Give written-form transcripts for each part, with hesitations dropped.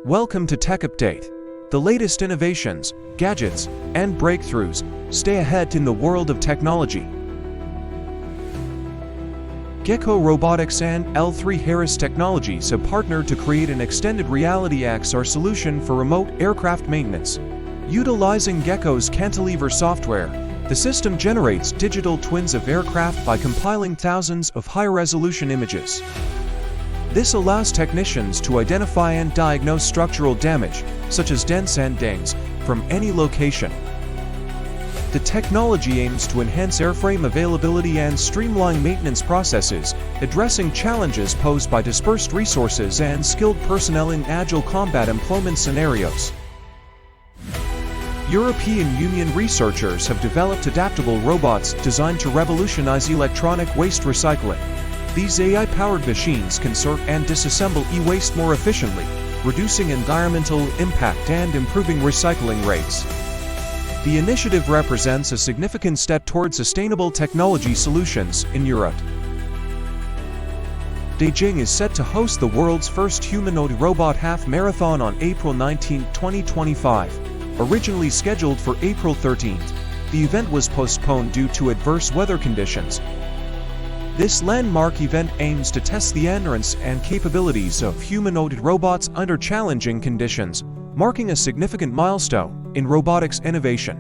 Welcome to Tech Update. The latest innovations, gadgets, and breakthroughs. Stay ahead in the world of technology. Gecko Robotics and L3 Harris Technologies have partnered to create an extended reality XR solution for remote aircraft maintenance. Utilizing Gecko's cantilever software, the system generates digital twins of aircraft by compiling thousands of high-resolution images. This allows technicians to identify and diagnose structural damage, such as dents and dings, from any location. The technology aims to enhance airframe availability and streamline maintenance processes, addressing challenges posed by dispersed resources and skilled personnel in agile combat employment scenarios. European Union researchers have developed adaptable robots designed to revolutionize electronic waste recycling. These AI-powered machines can sort and disassemble e-waste more efficiently, reducing environmental impact and improving recycling rates. The initiative represents a significant step toward sustainable technology solutions in Europe. Beijing is set to host the world's first humanoid robot half marathon on April 19, 2025. Originally scheduled for April 13th, the event was postponed due to adverse weather conditions. This landmark event aims to test the endurance and capabilities of humanoid robots under challenging conditions, marking a significant milestone in robotics innovation.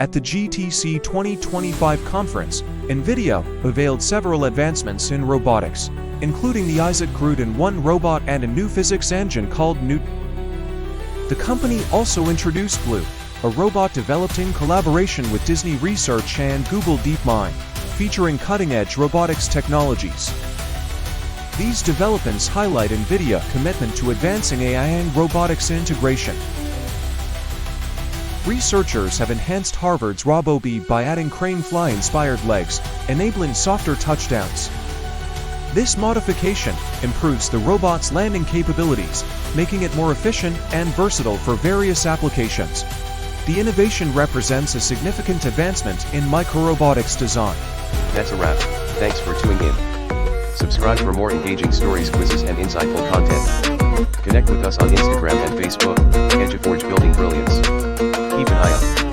At the GTC 2025 conference, NVIDIA unveiled several advancements in robotics, including the Isaac Gruden-1 robot and a new physics engine called Newton. The company also introduced Blue, a robot developed in collaboration with Disney Research and Google DeepMind, featuring cutting-edge robotics technologies. These developments highlight NVIDIA's commitment to advancing AI and robotics integration. Researchers have enhanced Harvard's RoboBee by adding crane fly-inspired legs, enabling softer touchdowns. This modification improves the robot's landing capabilities, making it more efficient and versatile for various applications. The innovation represents a significant advancement in microrobotics design. That's a wrap. Thanks for tuning in. Subscribe for more engaging stories, quizzes, and insightful content. Connect with us on Instagram and Facebook, EduForge Building Brilliance. Keep an eye out.